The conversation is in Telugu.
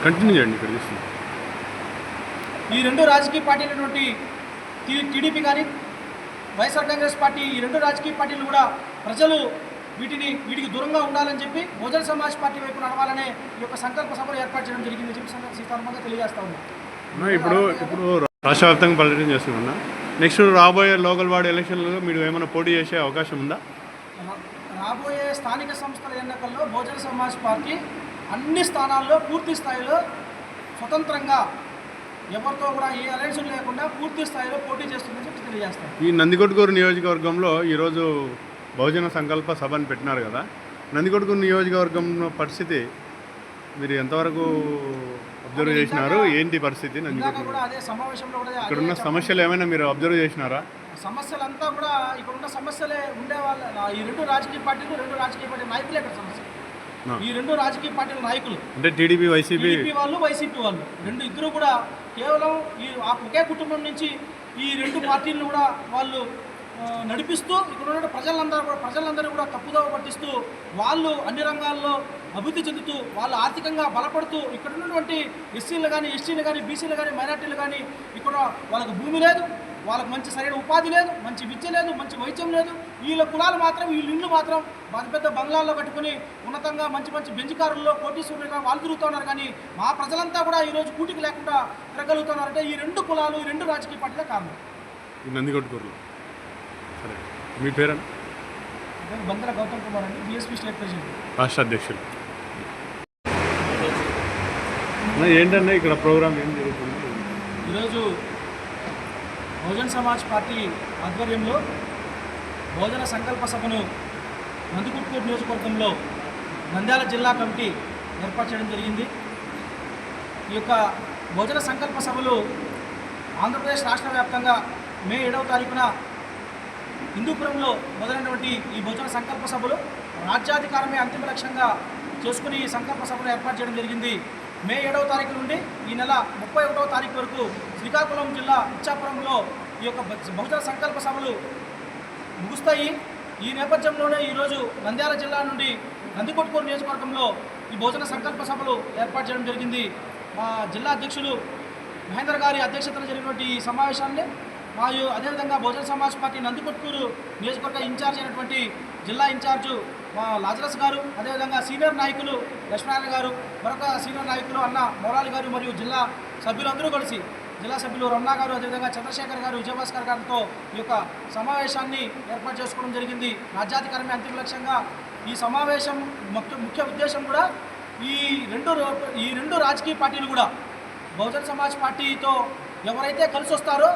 కంటిన్యూ చేయండి ఇక్కడ చూస్తుంది. ఈ రెండు రాజకీయ పార్టీలైనటువంటి టీడీపీ కానీ వైఎస్ఆర్ కాంగ్రెస్ పార్టీ, ఈ రెండు రాజకీయ పార్టీలు కూడా ప్రజలు వీటికి దూరంగా ఉండాలని చెప్పి బహుజన సమాజ్ పార్టీ వైపు నడవాలనే ఈ యొక్క సంకల్ప సభలు ఏర్పాటు చేయడం జరిగిందని చెప్పి సీతారామంగా తెలియజేస్తా ఉన్నా. ఇప్పుడు రాష్ట్ర వ్యాప్తంగా పర్యటన చేస్తున్నా. నెక్స్ట్ రాబోయే లోకల్ వార్డు ఎలక్షన్లలో మీరు ఏమైనా పోటీ చేసే అవకాశం ఉందా? రాబోయే స్థానిక సంస్థల ఎన్నికల్లో బహుజన సమాజ్ పార్టీ అన్ని స్థానాల్లో పూర్తి స్థాయిలో స్వతంత్రంగా ఎవరితో కూడా ఏ అలయన్స్ లేకుండా పూర్తి స్థాయిలో పోటీ చేస్తుందని చెప్పి తెలియజేస్తాం. ఈ నందికొట్కూరు నియోజకవర్గంలో ఈరోజు బహుజన సంకల్ప సభని పెట్టినారు కదా. నందికొట్కూరు నియోజకవర్గం పరిస్థితి మీరు ఎంతవరకు అబ్జర్వ్ చేసినారు? ఏంటి పరిస్థితి? ఇక్కడ ఉన్న సమస్యలు ఏమైనా మీరు అబ్జర్వ్ చేసినారా? సమస్యలంతా కూడా ఇక్కడ ఉన్న సమస్యలే ఉండేవాళ్ళ. ఈ రెండు రాజకీయ పార్టీలు నాయకులే ఇక్కడ సమస్య. ఈ రెండు రాజకీయ పార్టీల నాయకులు అంటే టీడీపీ వైసీపీ వాళ్ళు, వైసీపీ వాళ్ళు ఇద్దరు కూడా కేవలం ఒకే కుటుంబం నుంచి ఈ రెండు పార్టీలను కూడా వాళ్ళు నడిపిస్తూ ఇక్కడ ఉన్న ప్రజలందరూ కూడా తప్పుదోవ పట్టిస్తూ వాళ్ళు అన్ని రంగాల్లో అభివృద్ధి చెందుతూ వాళ్ళు ఆర్థికంగా బలపడుతూ ఇక్కడ ఉన్నటువంటి ఎస్సీలు కానీ, ఎస్టీలు కానీ, బీసీలు కానీ, మైనార్టీలు కానీ ఇక్కడ వాళ్ళకు భూమి లేదు, వాళ్ళకు మంచి సరైన ఉపాధి లేదు, మంచి విద్య లేదు, మంచి వైద్యం లేదు. వీళ్ళ కులాలు మాత్రం, వీళ్ళ ఇళ్ళు మాత్రం పెద్ద బంగ్లాల్లో కట్టుకుని ఉన్నతంగా మంచి బెంచ్ కారుల్లో కోటీశ్వరులుగా వాళ్ళు తిరుగుతున్నారు. కానీ మా ప్రజలంతా కూడా ఈరోజు కూటికి లేకుండా తిరగలుగుతున్నారంటే ఈ రెండు కులాలు, ఈ రెండు రాజకీయ పార్టీలే కారణం. నందికొట్కూరులో సరే, మీ పేరు? బందర గౌతమ్ కుమార్ అండి, బీఎస్పీ స్టేట్ ప్రెసిడెంట్, రాష్ట్ర అధ్యక్షులు. ఏంటన్నా ఇక్కడ ప్రోగ్రామ్ ఏం జరుగుతుంది? ఈరోజు బహుజన సమాజ్ పార్టీ ఆధ్వర్యంలో బహుజన సంకల్ప సభను నందికొట్కూరు నియోజకవర్గంలో నంద్యాల జిల్లా కమిటీ ఏర్పాటు చేయడం జరిగింది. ఈ యొక్క బహుజన సంకల్ప సభలు ఆంధ్రప్రదేశ్ రాష్ట్ర వ్యాప్తంగా మే 7వ తారీఖున హిందూపురంలో మొదలైనటువంటి ఈ బహుజన సంకల్ప సభలు రాజ్యాధికారమే అంతిమ లక్ష్యంగా చేసుకుని ఈ సంకల్ప సభను ఏర్పాటు చేయడం జరిగింది. మే 7వ తారీఖు నుండి ఈ నెల 31వ తారీఖు వరకు శ్రీకాకుళం జిల్లా ఇచ్చాపురంలో ఈ యొక్క బహుజన సంకల్ప సభలు ముగుస్తాయి. ఈ నేపథ్యంలోనే ఈరోజు నంద్యాల జిల్లా నుండి నందికొట్కూరు నియోజకవర్గంలో ఈ బహుజన సంకల్ప సభలు ఏర్పాటు చేయడం జరిగింది. మా జిల్లా అధ్యక్షులు మహేందర్ గారి అధ్యక్షతన జరిగినటువంటి ఈ సమావేశాన్ని మరియు అదేవిధంగా బహుజన సమాజ్ పార్టీ నందికొట్కూరు నియోజకవర్గ ఇన్ఛార్జ్ అయినటువంటి జిల్లా ఇన్ఛార్జు మా లాజరస్ గారు, అదేవిధంగా సీనియర్ నాయకులు లక్ష్మీనారాయణ గారు, మరొక సీనియర్ నాయకులు అన్న మౌలాలి గారు మరియు జిల్లా సభ్యులందరూ కలిసి జిల్లా సభ్యులు రమణ గారు, అదేవిధంగా చంద్రశేఖర్ గారు, విజయభాస్కర్ గారితో ఈ యొక్క సమావేశాన్ని ఏర్పాటు చేసుకోవడం జరిగింది. రాజ్యాధికారమే అంతిమ లక్ష్యంగా ఈ సమావేశం ముఖ్య ఉద్దేశం కూడా ఈ రెండు రాజకీయ పార్టీలు కూడా బహుజన సమాజ్ పార్టీతో ఎవరైతే కలిసి వస్తారో